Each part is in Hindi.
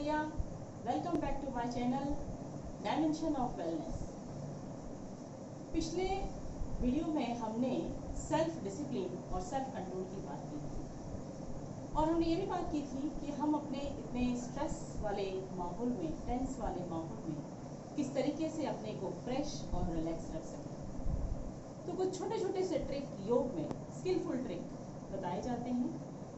Katodia. Welcome back to my channel Dimension of Wellness. पिछले वीडियो में हमने सेल्फ डिसिप्लिन और सेल्फ कंट्रोल की बात की थी और हमने ये भी बात की थी कि हम अपने इतने स्ट्रेस वाले माहौल में, टेंस वाले माहौल में किस तरीके से अपने को फ्रेश और रिलैक्स रख सकें। तो कुछ छोटे छोटे से ट्रिक योग में, स्किलफुल ट्रिक बताए जाते हैं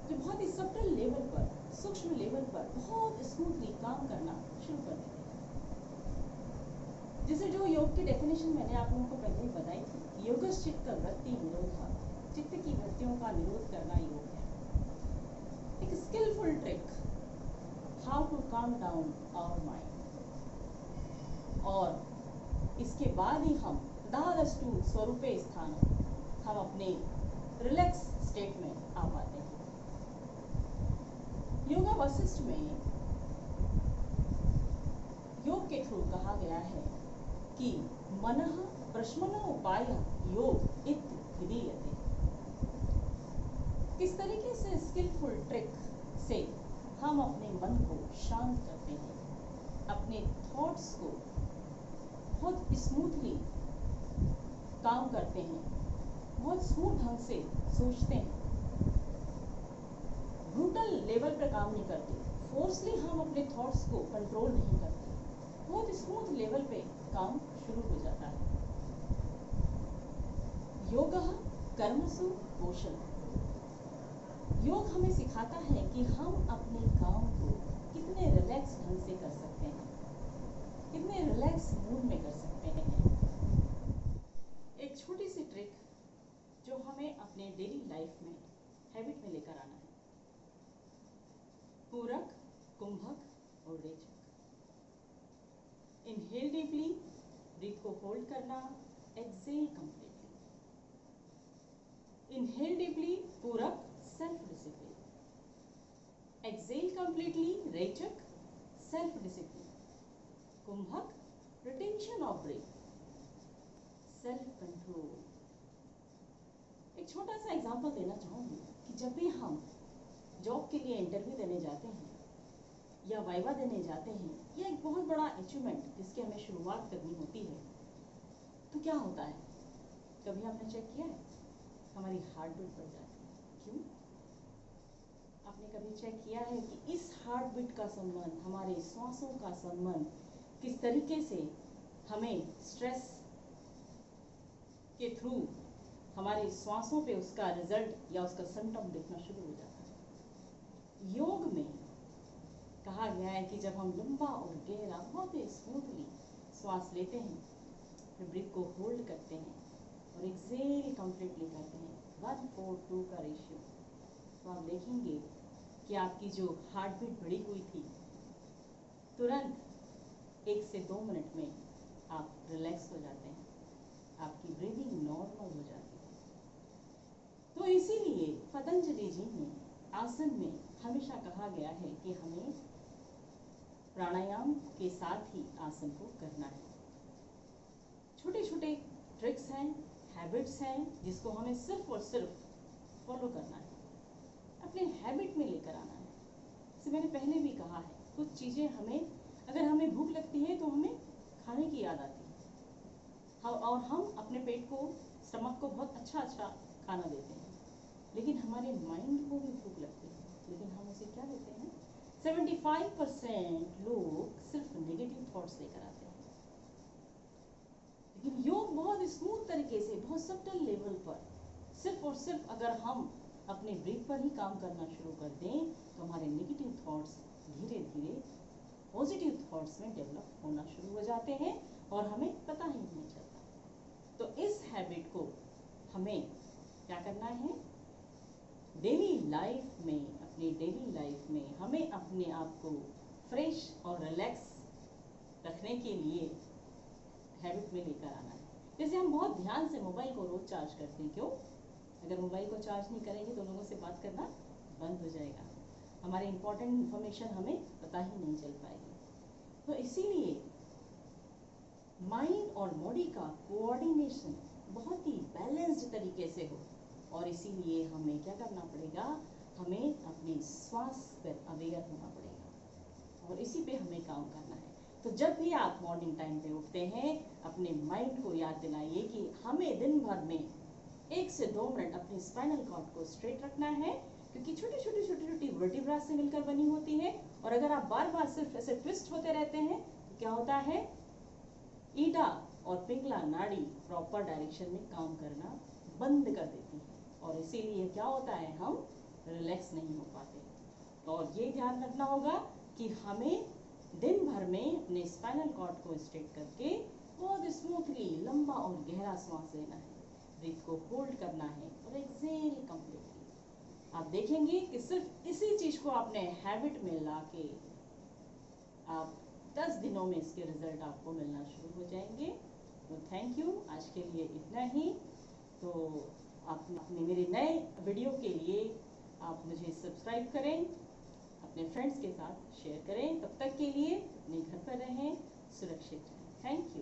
जो बहुत ही सटल लेवल पर, सूक्ष्म लेवल पर बहुत स्मूथली काम करना शुरू कर देते हैं। जैसे जो योग की डेफिनेशन मैंने आप लोगों को पहले ही बताई थी, योगश्चित्त वृत्ति निरोधा, चित्त की वृत्तियों का निरोध करना योग है। एक skillful trick, how to calm down our mind. और इसके बाद ही हम तदारस्तु स्वरूपे स्थान, हम अपने रिलैक्स स्टेट में आ पाते हैं। योगा वशिष्ठ में योग के थ्रू कहा गया है कि मनः प्रशमनोपाय योग इति विधीयते। किस तरीके से स्किलफुल ट्रिक से हम अपने मन को शांत करते हैं, अपने थॉट्स को बहुत स्मूथली काम करते हैं, बहुत स्मूथ ढंग से सोचते हैं, ब्रूटल लेवल पर काम नहीं करते, फोर्सली हम अपने थॉट्स को कंट्रोल नहीं करते, बहुत स्मूथ लेवल पे काम शुरू हो जाता है। योगः कर्मसु कौशलम्। योग हमें सिखाता है कि हम अपने काम को कितने रिलैक्स ढंग से कर सकते हैं, कितने रिलैक्स मूड में कर सकते हैं। एक छोटी सी ट्रिक जो हमें अपने डेली लाइफ में, हैबिट में लेकर आना है। पूरक, कुंभक और रेचक। इनहेल डीपली, ब्रीथ को होल्ड करना, एक्सेल कंप्लीटली। इनहेल डीपली, पूरक, सेल्फ डिसिप्लिन। एक्सेल कंप्लीटली, रेचक, सेल्फ डिसिप्लिन। कुंभक, retention of breath, self control. एक छोटा सा एग्जांपल देना चाहूंगी कि जब भी हम जॉब के लिए इंटरव्यू देने जाते हैं या वाइवा देने जाते हैं या एक बहुत बड़ा अचीवमेंट जिसकी हमें शुरुआत करनी होती है, तो क्या होता है, कभी आपने चेक किया है, हमारी हार्ट बीट बढ़ जाती है। क्यों? आपने कभी चेक किया है कि इस हार्ट बीट का संबंध, हमारे श्वासों का संबंध किस तरीके से हमें स्ट्रेस के थ्रू हमारे श्वासों पे उसका रिजल्ट या उसका सिम्टम दिखना शुरू हो जाता है। योग में कहा गया है कि जब हम लंबा और गहरा, बहुत ही स्मूथली श्वास लेते हैं, फिर ब्रीथ को होल्ड करते हैं और एक्सेल कंप्लीटली करते हैं, 1:4:2 का रेशियो, तो आप देखेंगे कि आपकी जो हार्ट बीट बढ़ी हुई थी, तुरंत 1 से 2 मिनट में आप रिलैक्स हो जाते हैं, आपकी ब्रीदिंग नॉर्मल हो जाती है। तो इसीलिए पतंजलि जी ने आसन में हमेशा कहा गया है कि हमें प्राणायाम के साथ ही आसन को करना है। छोटे छोटे ट्रिक्स हैं, हैबिट्स हैं, जिसको हमें सिर्फ और सिर्फ फॉलो करना है, अपने हैबिट में लेकर आना है। जैसे मैंने पहले भी कहा है, कुछ चीज़ें हमें, अगर हमें भूख लगती है तो हमें खाने की याद आती है और हम अपने पेट को, स्टमक को बहुत अच्छा खाना देते हैं, लेकिन हमारे माइंड को भी भूख लगती है, लेकिन हम उसे क्या देते हैं, 75% लोग सिर्फ नेगेटिव थॉट्स लेकर आते हैं। लेकिन योग बहुत स्मूथ तरीके से, बहुत सटल लेवल पर, सिर्फ और सिर्फ अगर हम अपने ब्रीथ पर ही काम करना शुरू कर दें तो हमारे नेगेटिव थॉट्स धीरे धीरे पॉजिटिव थॉट्स में डेवलप होना शुरू हो जाते हैं और हमें पता ही नहीं चलता। तो इस हैबिट को हमें क्या करना है, डेली लाइफ में, अपनी डेली लाइफ में हमें अपने आप को फ्रेश और रिलैक्स रखने के लिए हैबिट में लेकर आना है। जैसे हम बहुत ध्यान से मोबाइल को रोज चार्ज करते हैं, क्यों? अगर मोबाइल को चार्ज नहीं करेंगे तो लोगों से बात करना बंद हो जाएगा, हमारे इंपॉर्टेंट इंफॉर्मेशन हमें पता ही नहीं चल पाएगी। तो इसीलिए माइंड और बॉडी का कोऑर्डिनेशन बहुत ही बैलेंस्ड तरीके से हो, और इसीलिए हमें क्या करना पड़ेगा, हमें अपने श्वास पर अवेयर होना पड़ेगा। और इसी पे हमें काम करना है। तो जब भी आप मॉर्निंग टाइम पे उठते हैं, अपने माइंड को याद दिलाइए कि हमें दिन भर में 1 से 2 मिनट अपने स्पाइनल कॉर्ड को स्ट्रेट रखना है, क्योंकि छोटी छोटी वर्टिब्रा से मिलकर बनी होती है। और अगर आप बार बार सिर्फ ऐसे ट्विस्ट होते रहते हैं तो क्या होता है, ईडा और पिंगला नाड़ी प्रॉपर डायरेक्शन में काम करना बंद कर देती है, और इसीलिए क्या होता है, हम रिलैक्स नहीं हो पाते। और ये ध्यान रखना होगा कि हमें दिन भर में अपने स्पाइनल कॉर्ड को स्ट्रेट करके बहुत स्मूथली लंबा और गहरा सांस लेना है, ब्रीथ को होल्ड करना है और एक्सेल कंप्लीटली। आप देखेंगे कि सिर्फ इसी चीज को आपने हैबिट में लाके आप 10 दिनों में इसके रिजल्ट आपको मिलना शुरू हो जाएंगे। तो थैंक यू, आज के लिए इतना ही। तो आप अपने मेरे नए वीडियो के लिए आप मुझे सब्सक्राइब करें, अपने फ्रेंड्स के साथ शेयर करें। तब तक के लिए अपने घर पर रहें, सुरक्षित रहें। Thank you.